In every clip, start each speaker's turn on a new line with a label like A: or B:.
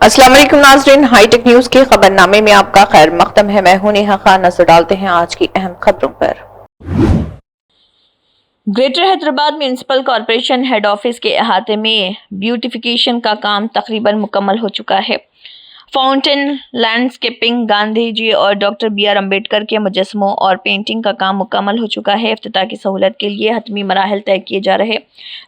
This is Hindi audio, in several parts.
A: अस्सलाम वालेकुम नाज़रीन, हाईटेक न्यूज के खबरनामे में आपका खैर मकदम है। मैं हूं नेहा खान। नजर डालते हैं आज की अहम खबरों पर। Greater Hyderabad municipal corporation head office के अहाते में ब्यूटिफिकेशन का काम तकरीबन मुकम्मल हो चुका है। फाउंटेन, लैंडस्केपिंग, गांधी जी और डॉक्टर बी.आर. अम्बेडकर के मुजस्समों और पेंटिंग का काम मुकम्मल हो चुका है। इफ्तिताह की सहूलत के लिए हतमी मराहल तय किए जा रहे।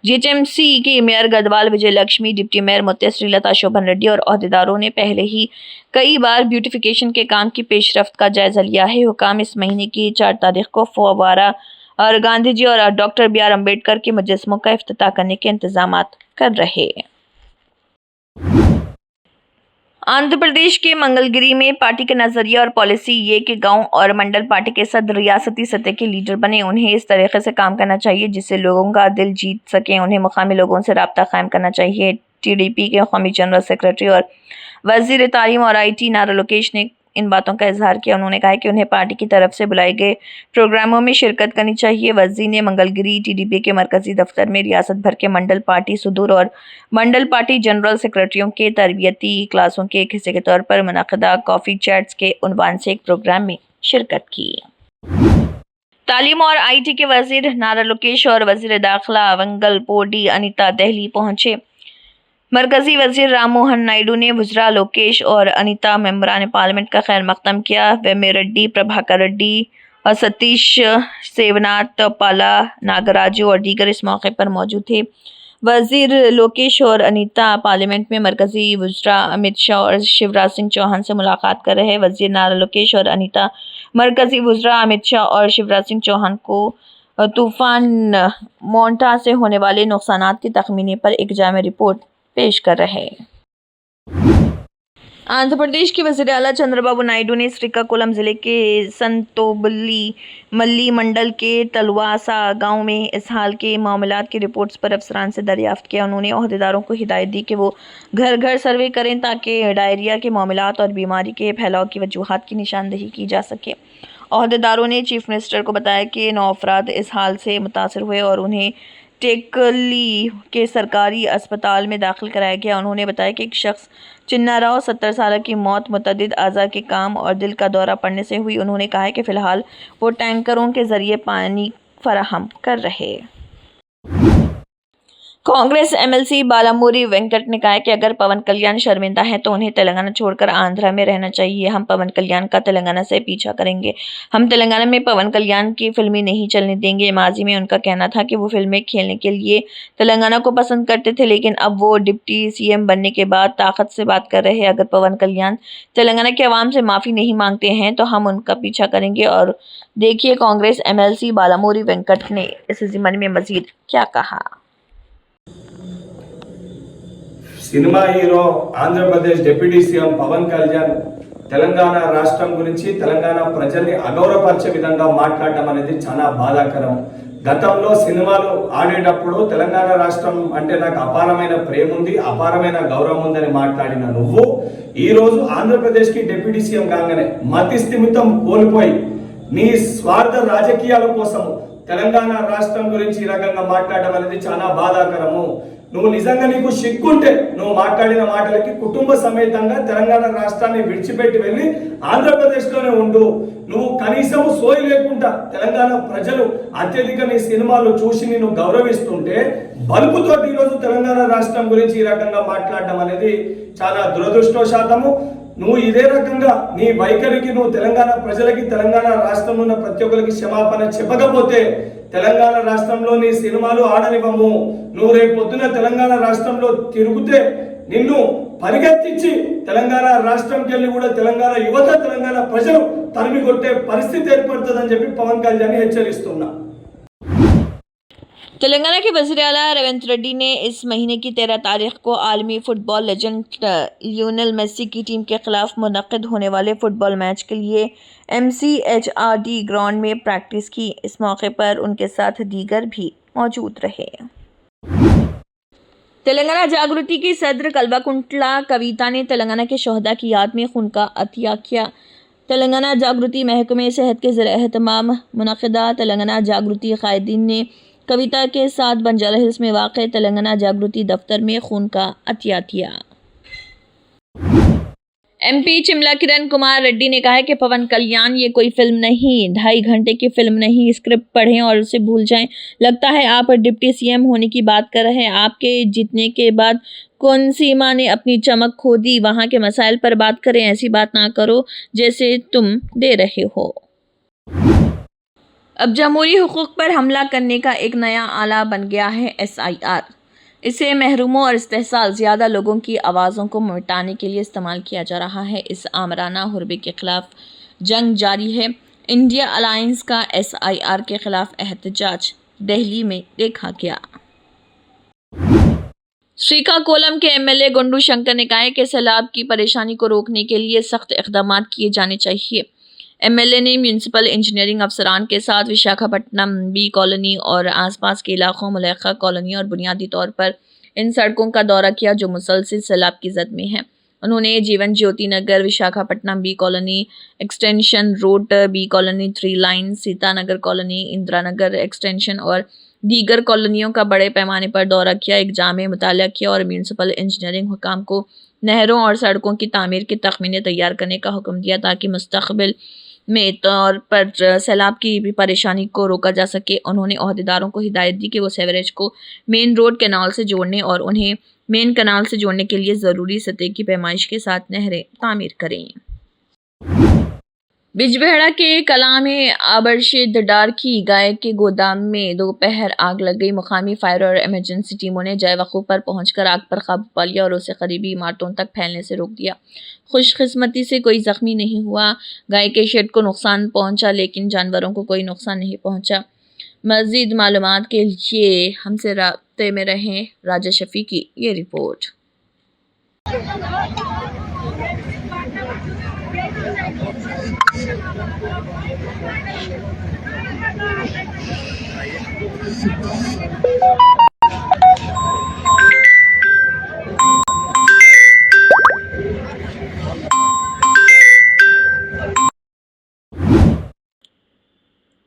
A: जीएचएमसी के मेयर गढ़वाल विजय लक्ष्मी, डिप्टी मेयर मुत्ते श्रीलता शोभन रेड्डी और अहदेदारों ने पहले ही कई बार ब्यूटिफिकेशन के काम की पेशरफ्त का जायजा लिया है। हुकाम इस महीने की 4 तारीख को फव्वारा और गांधी जी और डॉक्टर बी.आर. अम्बेडकर के मुजस्समों का इफ्तिताह करने के इंतजामात कर रहे। आंध्र प्रदेश के मंगलगिरी में पार्टी का नजरिया और पॉलिसी ये कि गांव और मंडल पार्टी के सदर रियासती सतह के लीडर बने। उन्हें इस तरीके से काम करना चाहिए जिससे लोगों का दिल जीत सकें। उन्हें मुकामी लोगों से राब्ता कायम करना चाहिए। टीडीपी के कौमी जनरल सेक्रेटरी और वजीर तालीम और IT नारा लोकेश ने इन बातों का इजहार किया। उन्होंने कहा कि उन्हें पार्टी की तरफ से बुलाए गए प्रोग्रामों में शिरकत करनी चाहिए। वज़ीर ने मंगलगिरी टीडीपी के मरकजी दफ्तर में रियासत भर के मंडल पार्टी सुदूर और मंडल पार्टी जनरल सेक्रेटरियों के तरबियती क्लासों के एक हिस्से के तौर पर मुनाकिदा कॉफ़ी चैट्स के उन्वान से एक प्रोग्राम में शिरकत की। तालीम और IT के वजीर नारा लोकेश और वजीर दाखिला वंगल पोडी अनीता दहली पहुंचे। मरकजी वजीर राम मोहन नायडू ने वज़रा लोकेश और अनीता मेंबरान पार्लियामेंट का खैर मकदम किया। वेमे रेड्डी, प्रभाकर रेड्डी और सतीश सेवनाथ, पाला नागराजू और दीगर इस मौके पर मौजूद थे। वजीर लोकेश और अनीता पार्लियामेंट में मरकजी वज़रा अमित शाह और शिवराज सिंह चौहान से मुलाकात कर रहे। वजीर नारा लोकेश और अनीता मरकजी वज़रा अमित शाह और शिवराज सिंह चौहान को तूफान मोंटा से होने वाले नुकसानात के तखमीने पर एक जामे रिपोर्ट पेश कर रहे। आंध्र प्रदेश के वज़ीर आला चंद्रबाबू नायडू ने श्रीकाकुलम जिले के संतोबल्ली मल्ली मंडल के तलवासा गांव में इस हाल के मामलात की रिपोर्ट्स पर अफसरान से दरियाफ्त किया। उन्होंने अहदेदारों को हिदायत दी कि वो घर घर सर्वे करें ताकि डायरिया के मामलात और बीमारी के फैलाव की वजूहात की निशानदही की जा सके। अहदेदारों ने चीफ मिनिस्टर को बताया कि 9 अफराद इस हाल से मुतासर हुए और उन्हें टेकली के सरकारी अस्पताल में दाखिल कराया गया। उन्होंने बताया कि एक शख्स चिन्ना राव 70 साल की मौत मुतअद्दिद आज़ा के काम और दिल का दौरा पड़ने से हुई। उन्होंने कहा कि फ़िलहाल वो टैंकरों के ज़रिए पानी फराहम कर रहे। कांग्रेस MLC बालामुरी वेंकट ने कहा कि अगर पवन कल्याण शर्मिंदा है तो उन्हें तेलंगाना छोड़कर आंध्रा में रहना चाहिए। हम पवन कल्याण का तेलंगाना से पीछा करेंगे। हम तेलंगाना में पवन कल्याण की फिल्में नहीं चलने देंगे। माजी में उनका कहना था कि वो फिल्में खेलने के लिए तेलंगाना को पसंद करते थे, लेकिन अब वो डिप्टी CM बनने के बाद ताकत से बात कर रहे हैं। अगर पवन कल्याण तेलंगाना के अवाम से माफ़ी नहीं मांगते हैं तो हम उनका पीछा करेंगे। और देखिए कांग्रेस MLC बालामुरी वेंकट ने इस ज़िम्मन में मज़ीद क्या कहा।
B: Cinema hero Andhra Pradesh deputy CM Pawan Kalyan Telangana రాష్ట్రం గురించి తెలంగాణ ప్రజల్ని అగౌరవపరిచే విధంగా మాట్లాడటం అనేది చాలా బాధాకరం. గతంలో సినిమాలు ఆడేటప్పుడు తెలంగాణ రాష్ట్రం అంటే నాకు అపారమైన ప్రేమ ఉంది, అపారమైన గౌరవం ఉందని మాట్లాడిన నువ్వు ఈ రోజు ఆంధ్రప్రదేశ్కి డిప్యూటీ సీఎం కాగానే మతి స్థిమితం కోల్పోయి నీ స్వార్థ రాజకీయాల కోసం తెలంగాణ రాష్ట్రం గురించి ఈ రకంగా మాట్లాడటం అనేది చాలా బాధాకరము. నువ్వు నిజంగా నీకు సిగ్గుంటే నువ్వు మాట్లాడిన మాటలకి కుటుంబ సమేతంగా తెలంగాణ రాష్ట్రాన్ని విడిచిపెట్టి వెళ్ళి ఆంధ్రప్రదేశ్లోనే ఉండు. నువ్వు కనీసం సోయి లేకుండా తెలంగాణ ప్రజలు అత్యధిక నీ సినిమాలు చూసి నిన్ను గౌరవిస్తుంటే బలుపుతోటి ఈరోజు తెలంగాణ రాష్ట్రం గురించి ఈ రకంగా మాట్లాడటం అనేది చాలా దురదృష్టవశాతము. నువ్వు ఇదే రకంగా నీ వైఖరికి నువ్వు తెలంగాణ ప్రజలకి తెలంగాణ రాష్ట్రంలో ఉన్న ప్రతి ఒక్కరికి క్షమాపణ చెప్పకపోతే తెలంగాణ రాష్ట్రంలో నీ సినిమాలు ఆడనివ్వము. నువ్వు రేపు పొద్దున తెలంగాణ రాష్ట్రంలో తిరుగుతే నిన్ను పరిగెత్తించి తెలంగాణ రాష్ట్రంకి వెళ్ళి కూడా తెలంగాణ యువత తెలంగాణ ప్రజలు తరిమి కొట్టే పరిస్థితి ఏర్పడుతుందని చెప్పి పవన్ కళ్యాణ్ హెచ్చరిస్తున్నా.
A: तेलंगाना के वज़ीर आला रेवंत रेड्डी ने इस महीने की 13 तारीख को आलमी फुटबॉल लेजेंड लियोनेल मेसी की टीम के खिलाफ मुनक़िद होने वाले फुटबॉल मैच के लिए MCHRD ग्राउंड में प्रैक्टिस की। इस मौके पर उनके साथ दीगर भी मौजूद रहे। तेलंगाना जागृति की सदर कल्वाकुंटला कविता ने तेलंगाना के शहदा की याद में खून का अतिया किया। तेलंगाना जागृति महकमे सेहत के ज़रिए एहतमाम मुनक़िदा तेलंगाना जागृति क़ायदीन ने कविता के साथ बंजारा हिल्स में वाक़ तेलंगाना जागृति दफ्तर में खून का अतिया किया। एमपी शिमला किरण कुमार रेड्डी ने कहा है कि पवन कल्याण ये कोई फिल्म नहीं, 2.5 घंटे की फिल्म नहीं, स्क्रिप्ट पढ़ें और उसे भूल जाएं। लगता है आप डिप्टी सीएम होने की बात कर रहे हैं। आपके जीतने के बाद कौन सी माँ ने अपनी चमक खो दी? वहाँ के मसाइल पर बात करें, ऐसी बात ना करो जैसे तुम दे रहे हो। अब जमहूरी हुकूक पर हमला करने का एक नया आला बन गया है SIR। इसे महरूमों और इस्तेहसाल ज़्यादा लोगों की आवाज़ों को मिटाने के लिए इस्तेमाल किया जा रहा है। इस आमराना हुर्बे के खिलाफ जंग जारी है। इंडिया अलायंस का SIR के खिलाफ एहतजाज दिल्ली में देखा गया। श्रीकाकुलम के MLA गुंडू शंकर ने कहा है कि सैलाब की परेशानी को रोकने के लिए सख्त इक़दाम किए जाने चाहिए। MLA ने म्यूनसिपल इंजीनियरिंग अफसरान के साथ विशाखापट्टनम B कॉलोनी और आसपास के इलाकों मुलेखा कॉलोनी और बुनियादी तौर पर इन सड़कों का दौरा किया जो मुसलसल सैलाब की जद में हैं। उन्होंने Jeevan Jyoti Nagar, Visakhapatnam B colony extension road, B colony 3 line, Sitanagar colony, Indira Nagar extension और दीगर कॉलोनियों का बड़े पैमाने पर दौरा किया, एक जामे मुताला किया और म्यूनसिपल इंजीनियरिंग हुकाम को नहरों और सड़कों की तामीर के तखमीने तैयार करने का हुक्म दिया ताकि मुस्तक़बिल में तौर पर सैलाब की भी परेशानी को रोका जा सके। उन्होंने अहदेदारों को हिदायत दी कि वो सेवरेज को मेन रोड कैनाल से जोड़ने और उन्हें मेन कैनाल से जोड़ने के लिए ज़रूरी सतह की पैमाइश के साथ नहरें तामीर करें। बिजबेहड़ा के कलाम आबरशेद डार की गाय के गोदाम में दोपहर आग लग गई। मुकामी फायर और इमरजेंसी टीमों ने जय वक़ूफ़ पर पहुंचकर आग पर काबू पा लिया और उसे करीबी इमारतों तक फैलने से रोक दिया। खुशकिस्मती से कोई जख्मी नहीं हुआ। गाय के शेड को नुकसान पहुंचा लेकिन जानवरों को कोई नुकसान नहीं पहुंचा। मज़ीद मालूमात के लिए हमसे राब्ते में रहें। राजा शफी की ये रिपोर्ट।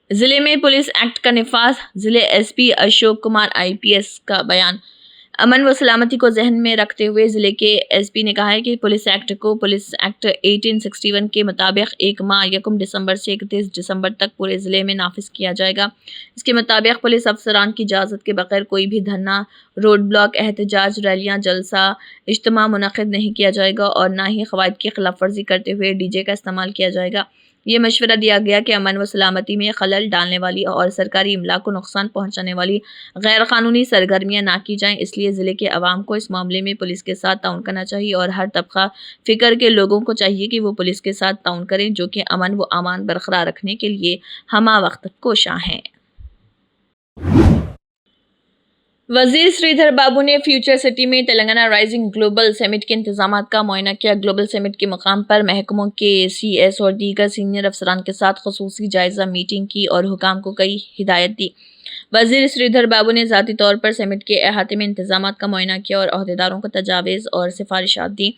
A: जिले में पुलिस एक्ट का निफाज। जिले SP अशोक कुमार IPS का बयान। अमन व सलामती को जहन में रखते हुए जिले के SP ने कहा है कि पुलिस एक्ट 1861 के मुताबिक 1 माह 1 दिसंबर से 31 दिसंबर तक पूरे ज़िले में नाफिज किया जाएगा। इसके मुताबिक पुलिस अफसरान की इजाज़त के बगैर कोई भी धरना, रोड ब्लॉक, एहतजाज, रैलियाँ, जलसा, इज्तिमा मुनक़िद नहीं किया जाएगा और ना ही क़वाइद की खिलाफ वर्जी करते हुए DJ का इस्तेमाल किया जाएगा। ये मशवरा दिया गया कि अमन व सलामती में खलल डालने वाली और सरकारी इमला को नुकसान पहुंचाने वाली गैर कानूनी सरगर्मियां ना की जाएं। इसलिए ज़िले के अवाम को इस मामले में पुलिस के साथ ताउन करना चाहिए और हर तबका फ़िक्र के लोगों को चाहिए कि वो पुलिस के साथ ताउन करें जो कि अमन व अमान बरकरार रखने के लिए हमा वक्त कोशां हैं। वज़ीर श्रीधर बाबू ने फ्यूचर सिटी में तेलंगाना राइजिंग ग्लोबल समिट के इंतजामात का मुआयना किया। ग्लोबल समिट के मकाम पर महकमों के CS और दीगर सीनियर अफसरान के साथ खुसूसी जायज़ा मीटिंग की और हुकाम को कई हिदायत दी। वज़ीर श्रीधर बाबू ने ज़ाती तौर पर समिट के अहाते में इंतजामात का मुआयना किया और अहदेदारों को तजावीज़ और सिफारिशात दी।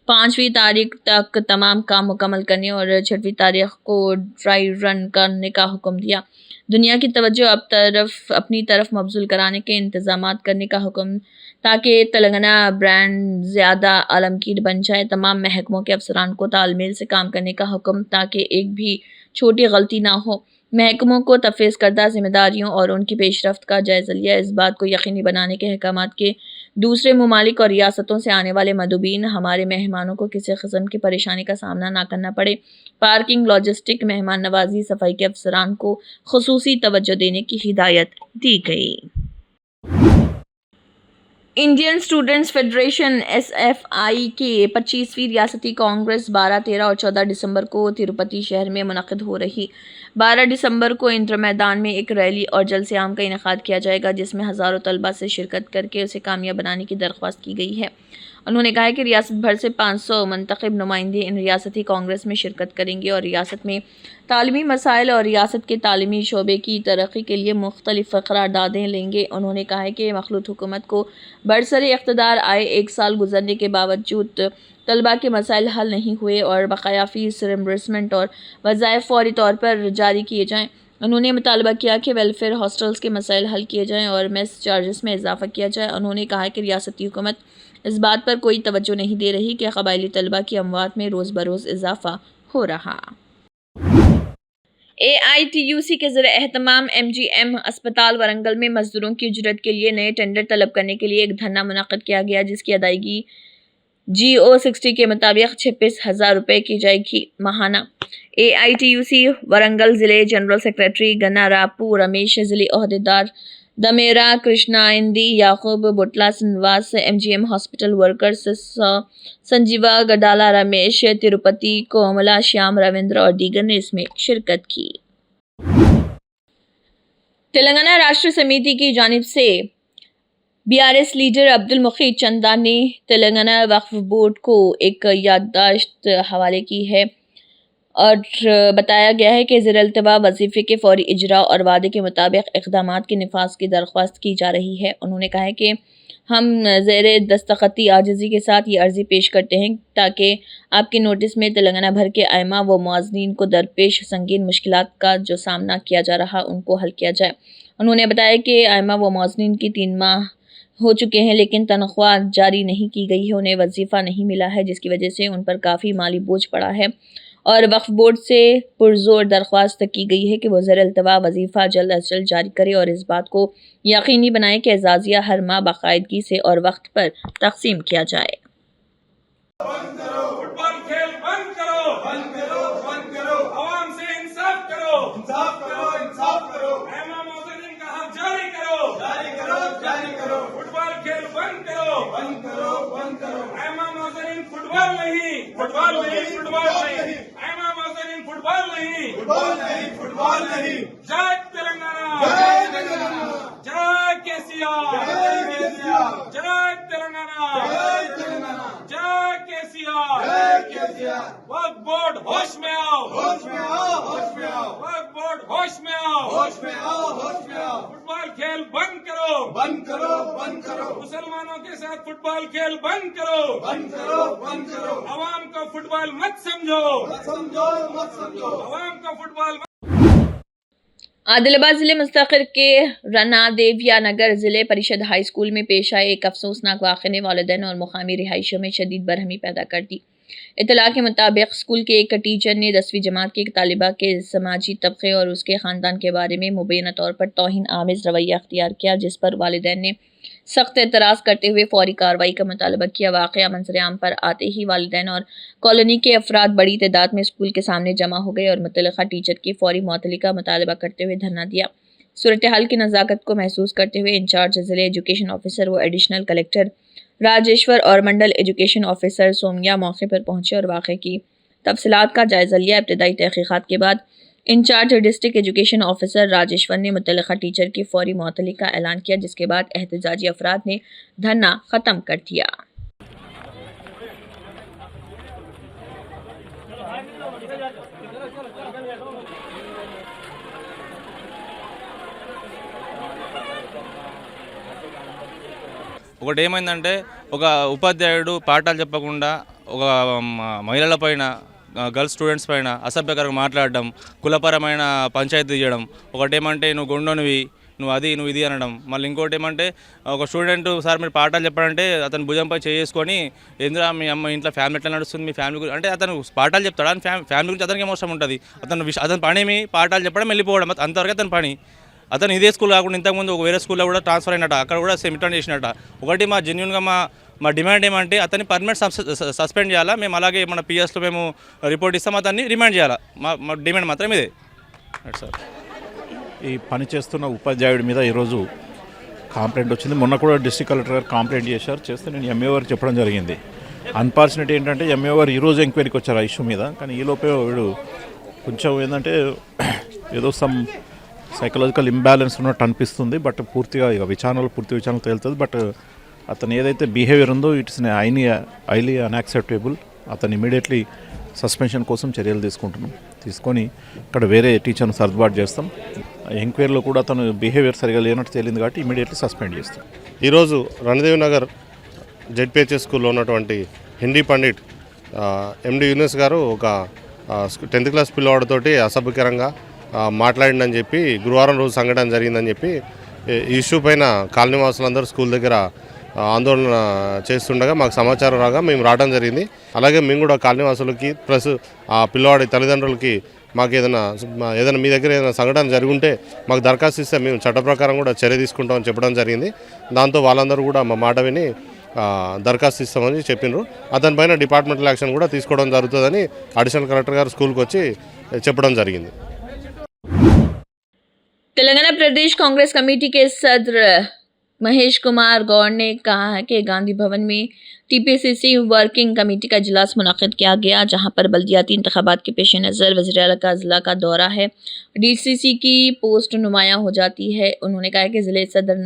A: 5वीं तारीख तक तमाम काम मुकम्मल करने और 6वीं तारीख को ड्राई रन करने का हुक्म दिया। दुनिया की तवज्जो अपनी तरफ मबजूल कराने के इंतजामात करने का हुक्म ताकि तेलंगाना ब्रांड ज़्यादा आलमगीर बन जाए। तमाम महकमों के अफसरान को तालमेल से काम करने का हुक्म ताकि एक भी छोटी गलती ना हो। महकमों को तफवीज़ करदा जिम्मेदारियों और उनकी पेशरफ्त का जायज़ा लिया। इस बात को यकीनी बनाने के अहकामात के दूसरे ममालिक और रियासतों से आने वाले मदुबीन हमारे मेहमानों को किसी किस्म की परेशानी का सामना ना करना पड़े। पार्किंग, लॉजिस्टिक, मेहमान नवाजी, सफाई के अफसरान को खुसूसी तवज्जो देने की हिदायत दी गई। इंडियन स्टूडेंट्स फेडरेशन SFI की 25वीं रियासती कांग्रेस 12, 13 और 14 दिसंबर को तिरुपति शहर में मुनक़िद हो रही। 12 दिसंबर को इंटर मैदान में एक रैली और जलसे आम का इनेकाद किया जाएगा जिसमें हज़ारों तलबा से शिरकत करके उसे कामयाब बनाने की दरख्वास्त की गई है। उन्होंने कहा कि रियासत भर से 500 मुंतखब नुमाइंदे इन रियासती कांग्रेस में शिरकत करेंगे और रियासत में तालीमी मसाइल और रियासत के तालीमी शोबे की तरक्की के लिए मुख्तलिफ करारदादें लेंगे। उन्होंने कहा कि मखलूत हुकूमत को बरसरे इख्तदार आए 1 साल गुजरने के बावजूद तलबा के मसाइल हल नहीं हुए और बकाया फ़ीस रिम्बर्समेंट और वज़ाइफ फौरी तौर पर जारी किए जाएँ। उन्होंने मुतालबा किया कि वेलफेयर हॉस्टल्स के मसाइल हल किए जाएं और मेस चार्जेस में इजाफा किया जाए। उन्होंने कहा कि रियासती हुकूमत इस बात पर कोई तवज्जो नहीं दे रही कि कबायली तलबा की अमवात में रोज़ बरोज़ इजाफा हो रहा। AITUC के ज़रिए एहतमाम MGM अस्पताल वरंगल में मजदूरों की उजरत के लिए नए टेंडर तलब करने के लिए एक धरना मुनक़्क़िद किया गया, जिसकी अदायगी GO60 के मुताबिक 26,000 रुपये की जाएगी माहाना। AITUC वरंगल ज़िले जनरल सेक्रेटरी गन्नारापू रमेश, ज़िले ओहदेदार Damera Krishna Indi, Yakub Butla, Srinivas, MGM hospital workers Sanjeeva Gadala, Ramesh, Tirupati, Komala, Shyam, Ravindra और दीगर ने इसमें शिरकत की। तेलंगाना राष्ट्र समिति की जानिब से BRS लीडर अब्दुल मुखीद चंदा ने तेलंगाना वक्फ बोर्ड को एक याददाश्त हवाले की है और बताया गया है कि ज़ेर-ए-इल्तिवा वजीफ़े के फौरी इजरा और वादे के मुताबिक इक़दामात के नफाज की दरख्वास्त की जा रही है। उन्होंने कहा है कि हम ज़ेरे दस्तखती आजिज़ी के साथ ये अर्ज़ी पेश करते हैं ताकि आपके नोटिस में तेलंगाना भर के आइमा व मुआज़नीन को दरपेश संगीन मुश्किलात का जो सामना किया जा रहा उनको हल किया जाए। उन्होंने बताया कि आइमा व मुआज़नीन की 3 माह हो चुके हैं लेकिन तनख्वाह जारी नहीं की गई है, उन्हें वजीफ़ा नहीं मिला है, जिसकी वजह से उन पर काफ़ी माली बोझ पड़ा है और वक्फ बोर्ड से पुरजोर दरख्वास्त की गई है कि वो ज़ेर-ए-इल्तिवा वजीफ़ा जल्द अज जल्द जारी करे और इस बात को यकीनी बनाए कि एजाज़िया हर माह बाकायदगी से और वक्त पर तकसीम किया जाए।
C: फुटबॉल खेल बंद करो, बंद करो, बंद करो, आवाम से इंसाफ करो, इंसाफ करो, इंसाफ करो, इमाम मुअज्जिन का हक जारी करो, जारी करो, जारी करो, फुटबॉल खेल बंद करो, बंद करो, बंद करो, इमाम मुअज्जिन फुटबॉल नहीं, फुटबॉल नहीं, फुटबॉल नहीं, इमाम मुअज्जिन फुटबॉल नहीं, फुटबॉल नहीं, फुटबॉल नहीं, जय तेलंगाना, जय तेलंगाना, जय केसीआर, जय केसीआर, जय तेलंगाना, जय तेलंगाना, जय केसीआर, जय केसीआर, वक्फ बोर्ड होश में आओ, होश में आओ, होश में आओ, वक्फ बोर्ड होश में आओ, होश में आओ, होश में आओ, फुटबॉल खेल बंद करो, बंद करो, बंद करो, मुसलमानों के साथ फुटबॉल खेल बंद करो, बंद करो, बंद करो, आवाम को फुटबॉल मत समझो, मत समझो, मत समझो, आवाम को फुटबॉल।
A: आदिलाबाद ज़िले मुस्तक़िर के रना देविया नगर ज़िले परिषद हाई स्कूल में पेश आए एक अफसोसनाक वाक़े ने वालिदैन और मुक़ामी रिहाइशियों में शदीद बरहमी पैदा कर दी। इत्तला के मुताबिक स्कूल के एक टीचर ने 10वीं जमात की एक तालिबा के समाजी तबक़े और उसके ख़ानदान के बारे में मुबैना तौर पर तौहीन आमेज़ रवैया अख्तियार किया, जिस पर वालिदैन ने सख्त एतराज़ करते हुए फौरी कार्रवाई का मुतालबा किया। वाक़या मंज़र-ए-आम पर आते ही वालिदैन और कॉलोनी के अफराद बड़ी तादाद में स्कूल के सामने जमा हो गए और मुतल्लिक़ा टीचर की फौरी मुअत्तली का मुतालबा करते हुए धरना दिया। सूरत हाल की नज़ाकत को महसूस करते हुए इंचार्ज ज़िले एजुकेशन ऑफिसर व एडिशनल कलेक्टर राजेश्वर और मंडल एजुकेशन ऑफिसर सोमिया मौके पर पहुंचे और वाक़े की तफसीलात का जायज़ा लिया। इब्तदाई तहक़ीक़ात के बाद incharge district education officer Rajeshwar ने मुतल्लिक़ा टीचर की फौरी मुअत्तली का ऐलान किया, जिसके बाद एहतजाजी अफराद ने धरना ख़त्म कर दिया।
D: ఒకటి ఏమైందంటే ఒక ఉపాధ్యాయుడు పాఠాలు చెప్పకుండా ఒక మహిళల పైన గర్ల్స్ స్టూడెంట్స్ పైన అసభ్యకరంగా మాట్లాడడం, కులపరమైన పంచాయతీ చేయడం, ఒకటేమంటే నువ్వు గొండొనివి, నువ్వు అది నువ్వు ఇది అనడం, మళ్ళీ ఇంకోటి ఏమంటే ఒక స్టూడెంట్ సార్ మీరు పాఠాలు చెప్పాలంటే అతను భుజంపై చేసుకొని ఎందుకు మీ అమ్మ ఇంట్లో ఫ్యామిలీ ఎట్లా నడుస్తుంది, మీ ఫ్యామిలీ గురించి అంటే అతను పాఠాలు చెప్తాడు, అని ఫ్యామిలీ గురించి అతనికి ఏమో అవసరం ఉంటుంది. అతని పని పాఠాలు చెప్పడం వెళ్ళిపోవడం, అంతవరకు అతని పని. అతను ఇదే స్కూల్ కాకుండా ఇంతకుముందు ఒక వేరే స్కూల్లో కూడా ట్రాన్స్ఫర్ అయినట, అక్కడ కూడా సేమ్ రిటర్న్ చేసినట. ఒకటి మా జెన్యున్గా మా డిమాండ్ ఏమంటే అతన్ని పర్మనెంట్ సస్పెండ్ చేయాలా, మేము అలాగే మన పిఎస్లో మేము రిపోర్ట్ ఇస్తాం, అతన్ని రిమాండ్ చేయాలా. మా డిమాండ్ మాత్రం ఇదే సార్.
E: ఈ పని చేస్తున్న ఉపాధ్యాయుడి మీద ఈరోజు కంప్లైంట్ వచ్చింది. మొన్న కూడా డిస్ట్రిక్ట్ కలెక్టర్ గారు కంప్లైంట్ చేస్తే నేను ఎంఏ వారికి చెప్పడం జరిగింది. అన్ఫార్చునేట్ ఏంటంటే ఎంఏ వారు ఈరోజు ఎంక్వైరీకి వచ్చారు ఆ ఇష్యూ మీద. కానీ ఈలోపే వీడు కొంచెం ఏంటంటే ఏదో సమ్ సైకలాజికల్ ఇంబ్యాలెన్స్ ఉన్నట్టు అనిపిస్తుంది. బట్ పూర్తి విచారణలు తేలుతుంది. బట్ అతను ఏదైతే బిహేవియర్ ఉందో ఇట్స్ హైలీ అన్యాక్సెప్టబుల్. అతను ఇమీడియట్లీ సస్పెన్షన్ కోసం చర్యలు తీసుకొని ఇక్కడ వేరే టీచర్ను సర్దుబాటు చేస్తాం. ఎంక్వైరీలో కూడా అతను బిహేవియర్ సరిగా లేనట్టు తేలింది కాబట్టి ఇమీడియట్లీ సస్పెండ్ చేస్తాం.
F: ఈరోజు రణదేవ్ నగర్ జెడ్పిహెచ్ఎస్ స్కూల్లో ఉన్నటువంటి హిందీ పండిట్ ఎండి యూనిస్ గారు ఒక 10th క్లాస్ పిల్లవాడితోటి అసభ్యకరంగా మాట్లాడిందని చెప్పి గురువారం రోజు సంఘటన జరిగిందని చెప్పి ఈ ఇష్యూ పైన కాలనీ వాసులందరూ స్కూల్ దగ్గర ఆందోళన చేస్తుండగా మాకు సమాచారం రాగా మేము రావడం జరిగింది. అలాగే మేము కూడా కాలనీ వాసులకి ప్లస్ ఆ పిల్లవాడి తల్లిదండ్రులకి మాకు ఏదైనా మీ దగ్గర ఏదైనా సంఘటన జరుగుంటే మాకు దరఖాస్తు ఇస్తే మేము చట్ట ప్రకారం కూడా చర్య తీసుకుంటామని చెప్పడం జరిగింది. దాంతో వాళ్ళందరూ కూడా మా మాట విని దరఖాస్తు ఇస్తామని చెప్పినారు. అతనిపైన డిపార్ట్మెంటల్ యాక్షన్ కూడా తీసుకోవడం జరుగుతుందని అడిషనల్ కలెక్టర్ గారు స్కూల్కి వచ్చి చెప్పడం జరిగింది.
A: तेलंगाना प्रदेश कांग्रेस कमेटी के सदर महेश कुमार गौड़ ने कहा है कि गांधी भवन में टीपीसीसी वर्किंग कमेटी का इजलास मुनक्किद किया गया, जहां पर बल्दियाती इंतखाबात के पेश नज़र वज़ीर आला का ज़िला का दौरा है, डीसीसी की पोस्ट नुमाया हो जाती है। उन्होंने कहा कि ज़िले सदर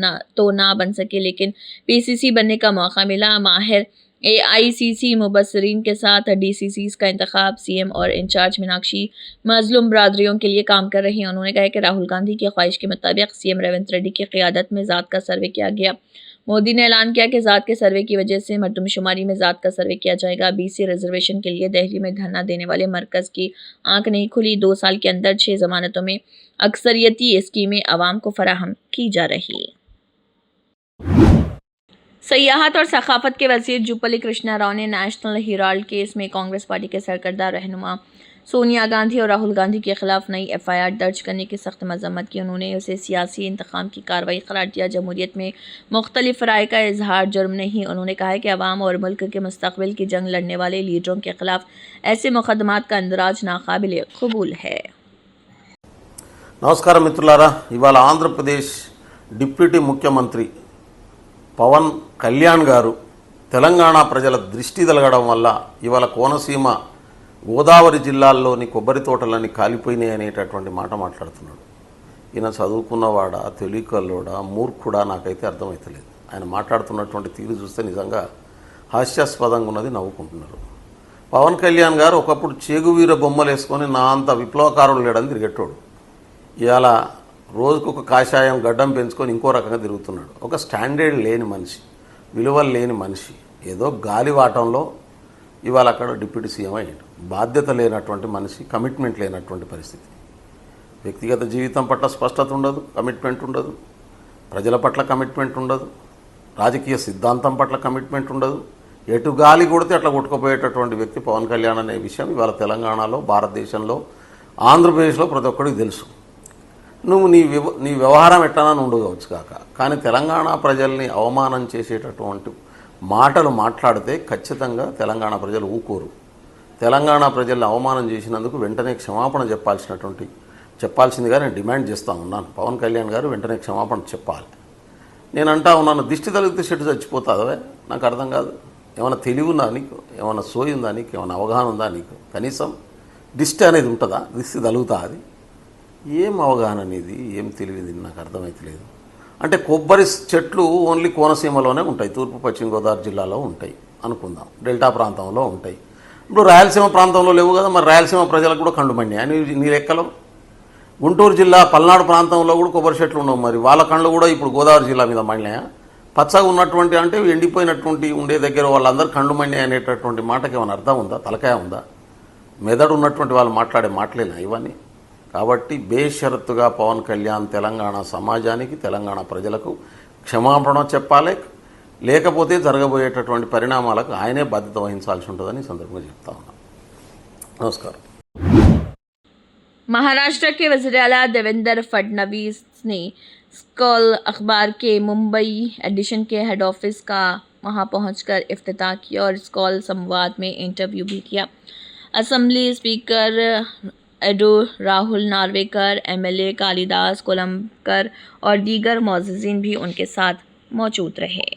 A: ना बन सके, लेकिन पीसीसी बनने का मौका मिला। माहिर AICC मुबस्सरीन के साथ DCCs का इंतखाब CM और इंचार्ज मीनाक्षी मजलूम बरादरियों के लिए काम कर रही हैं। उन्होंने कहा कि राहुल गांधी की ख्वाहिश के मुताबिक CM रेवंत रेड्डी की क़ियादत में ज़ात का सर्वे किया गया। मोदी ने ऐलान किया कि ज़ात के सर्वे की वजह से मर्दमशुमारी में ज़ात का सर्वे किया जाएगा। BC रिजर्वेशन के लिए दिल्ली में धरना देने वाले मरकज़ की आंख नहीं खुली। 2 साल के अंदर 6 ज़मानतों में अक्सरियती स्कीमें आवाम को फराहम की जा रही। सयाहत और सखाफत के वज़ीर जुब्बल्ली कृष्णा राव ने नेशनल हेराल्ड केस में कांग्रेस पार्टी के सरकर्दा रहनुमा सोनिया गांधी और राहुल गांधी के खिलाफ नई FIR दर्ज करने की सख्त मजम्मत की। उन्होंने उसे सियासी इंतकाम की कार्रवाई करार दिया। जमहूरियत में मुख्तलिफ राय का इजहार जुर्म नहीं। उन्होंने कहा है कि अवाम और मुल्क के मुस्तकबिल की जंग लड़ने वाले लीडरों के खिलाफ ऐसे मुकदमात का अंदराज नाकाबिल कबूल है।
G: నమస్కారం మిత్రులారా, ఇవాళ ఆంధ్రప్రదేశ్ డిప్యూటీ ముఖ్యమంత్రి పవన్ కళ్యాణ్ గారు తెలంగాణ ప్రజల దృష్టి తలగడం వల్ల ఇవాళ కోనసీమ గోదావరి జిల్లాల్లోని కొబ్బరి తోటలన్నీ కాలిపోయినాయి అనేటటువంటి మాట మాట్లాడుతున్నాడు. ఈయన చదువుకున్నవాడా, తెలివికల్లోడా, మూర్ఖుడా నాకైతే అర్థమవుతలేదు. ఆయన మాట్లాడుతున్నటువంటి తీరు చూస్తే నిజంగా హాస్యాస్పదంగా ఉన్నది, నవ్వుకుంటున్నారు. పవన్ కళ్యాణ్ గారు ఒకప్పుడు చేగువీర బొమ్మలు వేసుకొని నా అంత విప్లవకారులు లేడని తిరిగేటోడు. ఇవాళ రోజుకొక కాషాయం గడ్డం పెంచుకొని ఇంకో రకంగా తిరుగుతున్నాడు. ఒక స్టాండర్డ్ లేని మనిషి, విలువలు లేని మనిషి, ఏదో గాలివాటంలో ఇవాళ అక్కడ డిప్యూటీ సీఎం అయ్యాడు. బాధ్యత లేనటువంటి మనిషి, కమిట్మెంట్ లేనటువంటి పరిస్థితి. వ్యక్తిగత జీవితం పట్ల స్పష్టత ఉండదు, కమిట్మెంట్ ఉండదు, ప్రజల పట్ల కమిట్మెంట్ ఉండదు, రాజకీయ సిద్ధాంతం పట్ల కమిట్మెంట్ ఉండదు. ఎటు గాలి కొడితే అట్లా కొట్టుకుపోయేటటువంటి వ్యక్తి పవన్ కళ్యాణ్ అనే విషయం ఇవాళ తెలంగాణలో, భారతదేశంలో, ఆంధ్రప్రదేశ్లో ప్రతి ఒక్కరికి తెలుసు. నువ్వు నీ వ్యవహారం ఎట్టానని ఉండవచ్చు కాక, కానీ తెలంగాణ ప్రజల్ని అవమానం చేసేటటువంటి మాటలు మాట్లాడితే ఖచ్చితంగా తెలంగాణ ప్రజలు ఊకోరు. తెలంగాణ ప్రజల్ని అవమానం చేసినందుకు వెంటనే క్షమాపణ చెప్పాల్సిందిగా నేను డిమాండ్ చేస్తూ ఉన్నాను. పవన్ కళ్యాణ్ గారు వెంటనే క్షమాపణ చెప్పాలి. నేను అంటా ఉన్నాను, దిష్టి తగిలితే చెట్టు చచ్చిపోతుందా? నాకు అర్థం కాదు. ఏమైనా తెలివి ఉందా నీకు? ఏమైనా సోయి ఉందా నీకు? ఏమైనా అవగాహన ఉందా నీకు? కనీసం దిష్టి అనేది ఉంటుందా? దిష్టి తగులుతా? అది ఏం అవగాహన అనేది, ఏం తెలియదు, నాకు అర్థమవుతలేదు. అంటే కొబ్బరి చెట్లు ఓన్లీ కోనసీమలోనే ఉంటాయి, తూర్పు పశ్చిమ గోదావరి జిల్లాలో ఉంటాయి అనుకుందాం, డెల్టా ప్రాంతంలో ఉంటాయి. ఇప్పుడు రాయలసీమ ప్రాంతంలో లేవు కదా, మరి రాయలసీమ ప్రజలకు కూడా కండు మండి నీ లెక్కలో. గుంటూరు జిల్లా పల్నాడు ప్రాంతంలో కూడా కొబ్బరి చెట్లు ఉండవు, మరి వాళ్ళ కళ్ళు కూడా ఇప్పుడు గోదావరి జిల్లా మీద మండినాయా? పచ్చగా ఉన్నటువంటి అంటే ఎండిపోయినటువంటి ఉండే దగ్గర వాళ్ళందరూ కండు మండి అనేటటువంటి మాటకి ఏమైనా అర్థం ఉందా? తలకాయ ఉందా? మెదడు ఉన్నటువంటి వాళ్ళు మాట్లాడే మాటలేనా ఇవన్నీ? కాబట్టి బేషరతుగా పవన్ కళ్యాణ్ తెలంగాణ సమాజానికి, తెలంగాణ ప్రజలకు క్షమాపణ చెప్పాలి. లేకపోతే జరగబోయేటటువంటి పరిణామాలకు ఆయనే బాధ్యత వహించాల్సి ఉంటుందని సందర్భంగా చెప్తా ఉన్నాను. నమస్కారం.
A: महाराष्ट्र के वज़ीर आला देवेंद्र फडणवीस ने स्कॉल अखबार के मुंबई एडिशन के हेड ऑफिस का वहां पहुंचकर इफ्तिताह किया और स्कॉल संवाद में इंटरव्यू भी किया। असेंबली स्पीकर एडो राहुल नार्वेकर, MLA कालिदास कोलंबकर और दीगर मौजूदीन भी उनके साथ मौजूद रहे।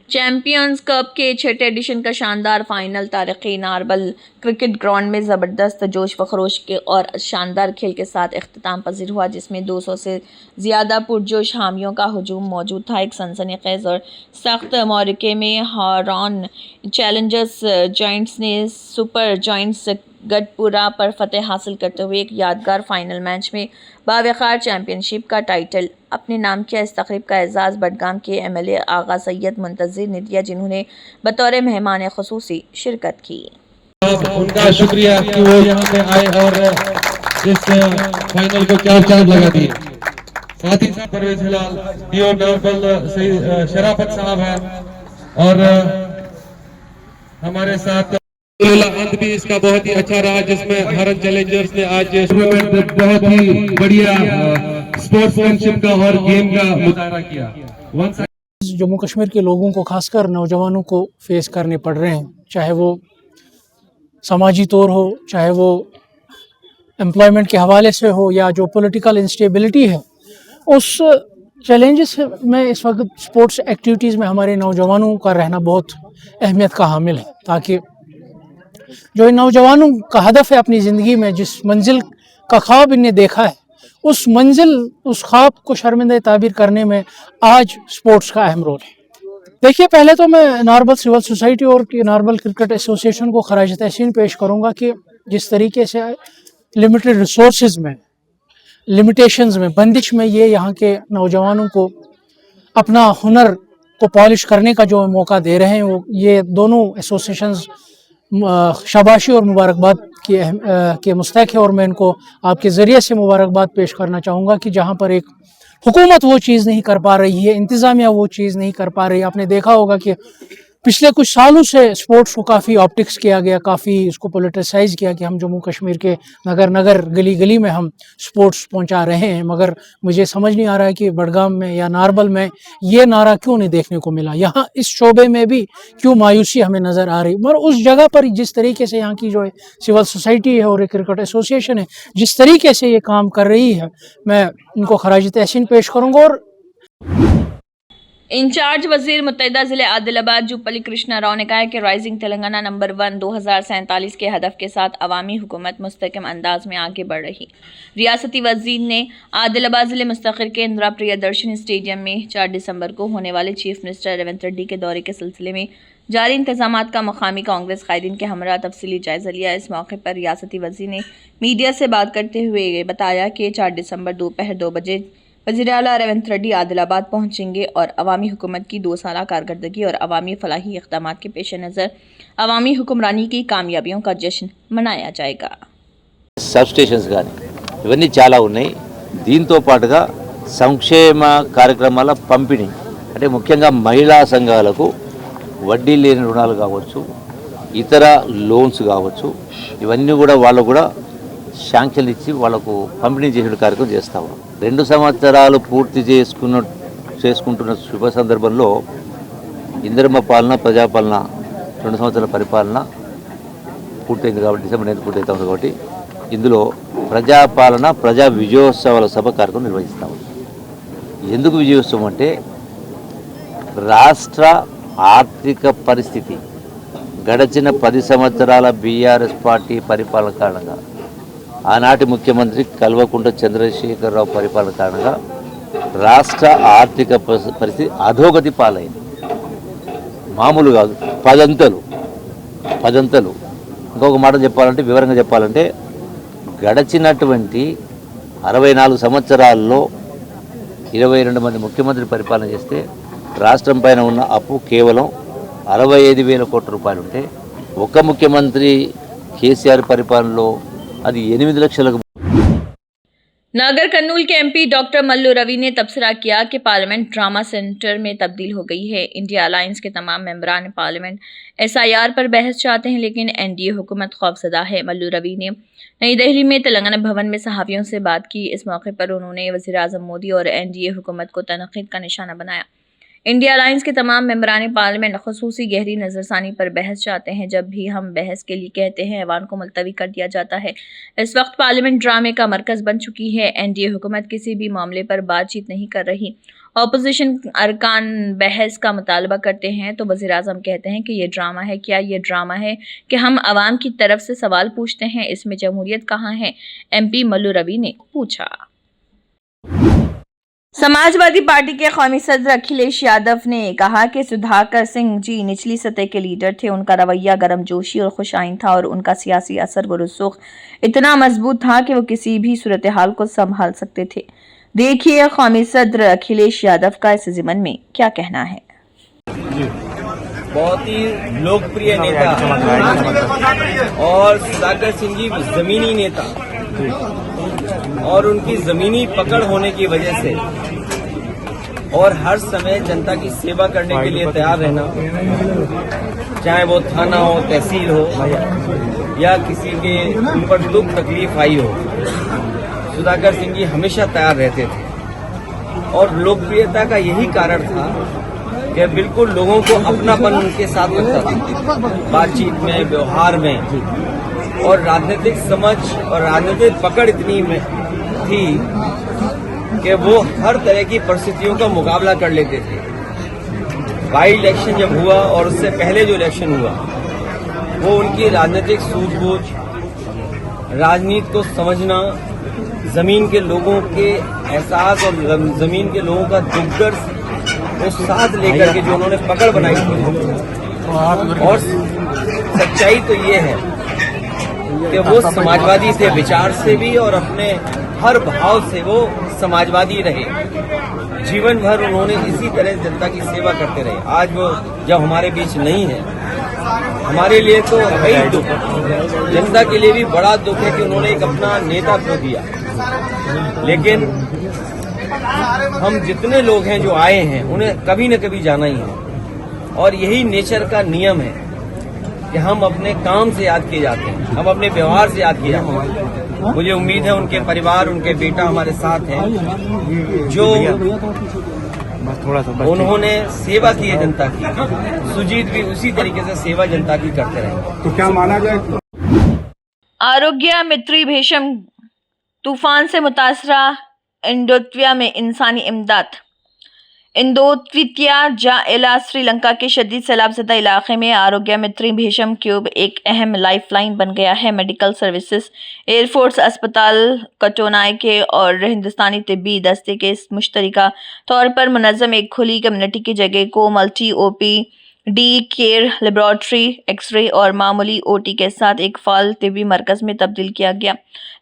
A: चैंपियंस कप के 6थे एडिशन का शानदार फाइनल तारीखी नारबल क्रिकेट ग्राउंड में ज़बरदस्त जोश व खरोश के और शानदार खेल के साथ इख्तिताम पजीर हुआ, जिसमें 200 से ज़्यादा पुरजोश हामियों का हजूम मौजूद था। एक सनसनीखेज़ और सख्त मौरके में हॉर्न चैलेंजर्स जॉइंट्स ने सुपर जॉइंट्स गढ़पुरा पर फतेह हासिल करते हुए एक यादगार फाइनल मैच में बावकार चैंपियनशिप का टाइटल अपने नाम किया। इस तकरीब का एजाज़ बडगाम के MLA आगा सैयद मुंतज़िर ने दिया, जिन्होंने बतौर मेहमान ख़ुसूसी शिरकत की।
H: उनका शुक्रिया कि वो यहाँ पे आए और इस फाइनल को 4 चांद लगा दिए। साथ ही साथ परवेज हिलाल, डीओ नवल शराफत साहब है और हमारे साथ अंत भी इसका बहुत ही अच्छा रहा, जिसमें भारत चैलेंजर्स ने आज टूर्नामेंट बहुत ही बढ़िया स्पोर्ट्समैनशिप का और गेम का मुजाहरा किया।
I: जम्मू कश्मीर के लोगों को, खासकर नौजवानों को फेस करने पड़ रहे हैं, चाहे वो समाजी तौर हो, चाहे वो एम्प्लॉयमेंट के हवाले से हो, या जो पॉलिटिकल इंस्टेबिलिटी है, उस चैलेंजेस में इस वक्त स्पोर्ट्स एक्टिविटीज़ में हमारे नौजवानों का रहना बहुत अहमियत का हामिल है, ताकि जो इन नौजवानों का हदफ है अपनी ज़िंदगी में, जिस मंजिल का ख्वाब इन्हें देखा है, उस मंजिल, उस ख्वाब को शर्मिंदा ताबीर करने में आज स्पोर्ट्स का अहम रोल है। देखिए, पहले तो मैं नॉर्मल सिविल सोसाइटी और नॉर्मल क्रिकेट एसोसिएशन को खराज तहसीन पेश करूंगा कि जिस तरीके से लिमिटेड रिसोर्सेज में, लिमिटेशंस में, बंदिश में ये यहाँ के नौजवानों को अपना हुनर को पॉलिश करने का जो मौका दे रहे हैं, वो ये दोनों एसोसिएशंस शाबाशी और मुबारकबाद के मुस्तहक है। और मैं इनको आपके ज़रिए से मुबारकबाद पेश करना चाहूँगा कि जहाँ पर एक हुकूमत वो चीज़ नहीं कर पा रही है, इंतज़ामिया वो चीज़ नहीं कर पा रही है। आपने देखा होगा कि पिछले कुछ सालों से स्पोर्ट्स को काफ़ी ऑप्टिक्स किया गया, काफ़ी इसको पोलिटिसाइज़ किया कि हम जम्मू कश्मीर के नगर नगर, गली गली में हम स्पोर्ट्स पहुंचा रहे हैं, मगर मुझे समझ नहीं आ रहा है कि बडगाम में या नारबल में ये नारा क्यों नहीं देखने को मिला। यहाँ इस शोबे में भी क्यों मायूसी हमें नज़र आ रही। मगर उस जगह पर जिस तरीके से यहाँ की जो है सिविल सोसाइटी है और क्रिकेट एसोसिएशन है, जिस तरीके से ये काम कर रही है, मैं इनको खराज तहसीन पेश करूँगा। और
A: इंचार्ज वजीर मुत्तहिदा ज़िले आदिलाबाद जुप्पली कृष्णा राव ने कहा है कि राइजिंग तेलंगाना नंबर 1 2047 के हदफ के साथ अवामी हुकूमत मुस्तकम अंदाज में आगे बढ़ रही। रियासती वजीर ने आदिलाबाद ज़िले मुस्तक़िर के इंदिरा प्रियदर्शनी स्टेडियम में 4 दिसंबर को होने वाले चीफ मिनिस्टर रेवंत रेड्डी के दौरे के सिलसिले में जारी इंतजामात का मुकामी कांग्रेस कायदीन के हमरा तफसीली जायज़ा लिया। इस मौके पर रियासती वजीर ने मीडिया से बात करते हुए बताया कि 4 दिसंबर दोपहर 2 बजे वज़ीर आला रेवंत रेड्डी आदिलाबाद पहुंचेंगे और अवामी हुकूमत की 2 साला कारकर्दगी और अवामी फलाही इक़दामात के पेश नज़र अवामी हुक्मरानी की कामयाबियों का जश्न मनाया जाएगा।
J: సబ్ స్టేషన్స్ కానీ ఇవన్నీ చాలా ఉన్నాయి। దీంతో పాటుగా సంక్షేమ కార్యక్రమాల పంపిణీ, అంటే ముఖ్యంగా మహిళా సంఘాలకు వడ్డీ లేని రుణాలు కావచ్చు, ఇతర లోన్స్ కావచ్చు, ఇవన్నీ కూడా వాళ్ళు కూడా శాంక్షన్ ఇచ్చి వాళ్ళకు పంపిణీ చేసే కార్యక్రమం చేస్తూ ఉన్నాం। 2 సంవత్సరాలు పూర్తి చేసుకుంటున్న శుభ సందర్భంలో ఇందిరమ్మ పాలన, ప్రజాపాలన 2 సంవత్సరాల పరిపాలన పూర్తయింది కాబట్టి, డిసెంబర్ 9 పూర్తవుతా ఉంది కాబట్టి ఇందులో ప్రజాపాలన, ప్రజా విజయోత్సవాల సభ కార్యక్రమం నిర్వహిస్తాము। ఎందుకు విజయోత్సవం అంటే రాష్ట్ర ఆర్థిక పరిస్థితి గడిచిన 10 సంవత్సరాల బీఆర్ఎస్ పార్టీ పరిపాలన కారణంగా, ఆనాటి ముఖ్యమంత్రి కల్వకుంట్ల చంద్రశేఖరరావు పరిపాలన కారణంగా రాష్ట్ర ఆర్థిక పరిస్థితి అధోగతి పాలైంది। మామూలు కాదు, పదంతలు। ఇంకొక మాట చెప్పాలంటే, వివరంగా చెప్పాలంటే, గడిచినటువంటి 64 సంవత్సరాల్లో 22 మంది ముఖ్యమంత్రి పరిపాలన చేస్తే రాష్ట్రం పైన ఉన్న అప్పు కేవలం 65,000 కోట్ల రూపాయలు ఉంటే, ఒక్క ముఖ్యమంత్రి కేసీఆర్ పరిపాలనలో అది 8 లక్షలకు।
A: नागर कर्नूल के एमपी डॉक्टर मल्लू रवि ने तबसरा किया कि पार्लियामेंट ड्रामा सेंटर में तब्दील हो गई है। इंडिया अलायंस के तमाम मेंबरान पार्लियामेंट SIR पर बहस चाहते हैं, लेकिन NDA हुकूमत खौफजदा है। मल्लू रवि ने नई दिल्ली में तेलंगाना भवन में सहाफ़ियों से बात की। इस मौके पर उन्होंने वज़ीर आज़म मोदी और NDA हुकूमत को तनक़ीद का निशाना बनाया। इंडिया अलायंस के तमाम मेंबरान पार्लियामेंट ख़ुसूसी गहरी नज़रसानी पर बहस चाहते हैं। जब भी हम बहस के लिए कहते हैं, ऐवान को मुलतवी कर दिया जाता है। इस वक्त पार्लियामेंट ड्रामे का मरकज़ बन चुकी है। NDA हुकूमत किसी भी मामले पर बातचीत नहीं कर रही। अपोजिशन अरकान बहस का मुतालबा करते हैं तो वज़ीर आज़म कहते हैं कि ये ड्रामा है। क्या ये ड्रामा है कि हम आवाम की तरफ से सवाल पूछते हैं? इसमें जमहूरियत कहाँ है? MP मल्लू रवि ने पूछा। समाजवादी पार्टी के कौमी सदर अखिलेश यादव ने कहा कि सुधाकर सिंह जी निचली सतह के लीडर थे। उनका रवैया गर्मजोशी और खुशाइन था और उनका सियासी असर व रसूख इतना मजबूत था कि वो किसी भी सूरत हाल को संभाल सकते थे। देखिए कौमी सदर अखिलेश यादव का इस ज़िमन में क्या कहना है।
K: बहुत ही लोकप्रिय नेता और सुधाकर सिंह जी जमीनी नेता, और उनकी जमीनी पकड़ होने की वजह से और हर समय जनता की सेवा करने के लिए तैयार रहना, चाहे वो थाना हो, तहसील हो या किसी के ऊपर दुख तकलीफ आई हो, सुधाकर सिंह जी हमेशा तैयार रहते थे। और लोकप्रियता का यही कारण था कि बिल्कुल लोगों को अपनापन उनके साथ रखता था, बातचीत में, व्यवहार में, और राजनीतिक समझ और राजनीतिक पकड़ इतनी में थी कि वो हर तरह की परिस्थितियों का मुकाबला कर लेते थे। बाई इलेक्शन जब हुआ और उससे पहले जो इलेक्शन हुआ, वो उनकी राजनीतिक सूझबूझ, राजनीति को समझना, जमीन के लोगों के एहसास और जमीन के लोगों का दुख दर्द को साथ लेकर के जो उन्होंने पकड़ बनाई थी। और सच्चाई तो ये है कि वो समाजवादी थे विचार से भी, और अपने हर भाव से वो समाजवादी रहे। जीवन भर उन्होंने इसी तरह जनता की सेवा करते रहे। आज वो जब हमारे बीच नहीं है, हमारे लिए तो है ही दुख, जनता के लिए भी बड़ा दुख है कि उन्होंने एक अपना नेता खो दिया। लेकिन हम जितने लोग हैं जो आए हैं, उन्हें कभी न कभी जाना ही है, और यही नेचर का नियम है कि हम अपने काम से याद किए जाते हैं, हम अपने व्यवहार से याद किए जाते हैं। मुझे उम्मीद है उनके परिवार, उनके बेटा हमारे साथ हैं, जो उन्होंने सेवा की है जनता की। सुजीत भी उसी तरीके से सेवा जनता की करते रहे।
C: तो क्या माना जाए?
A: आरोग्य मित्री भीषम तूफान से मुतासरा इंडोत्विया में इंसानी इमदाद। इंडोत्विया जाइला श्रीलंका के शदीद सैलाबज़दा इलाके में आरोग्य मित्री भीषम क्यूब एक अहम लाइफलाइन बन गया है। मेडिकल सर्विसेज, एयरफोर्स अस्पताल कटोनाई के और हिंदुस्तानी तिब्बी दस्ते के मुश्तरका तौर पर मुनज़्ज़म एक खुली कम्युनिटी की जगह को multi OPD care, laboratory, x ray और मामूली OT के साथ एक फाल तिब्बी मरकज़ में तब्दील किया गया।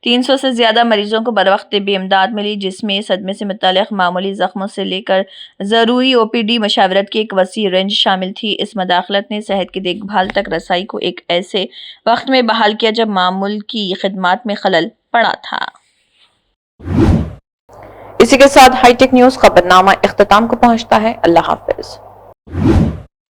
A: 300 से ज़्यादा मरीजों को बरवक्त तिब्बी इमदाद मिली, जिसमें सदमे से मुताल्लिक़ मामूली ज़ख्मों से लेकर ज़रूरी OPD मशावरत की एक वसी रेंज शामिल थी। इस मदाखलत ने सेहत की देखभाल तक रसाई को एक ऐसे वक्त में बहाल किया जब मामूल की खिदमात में खलल पड़ा था। इसी के साथ हाईटेक न्यूज़ खबरनामा इख्तिताम को पहुँचता है। अल्लाह हाफ़िज़।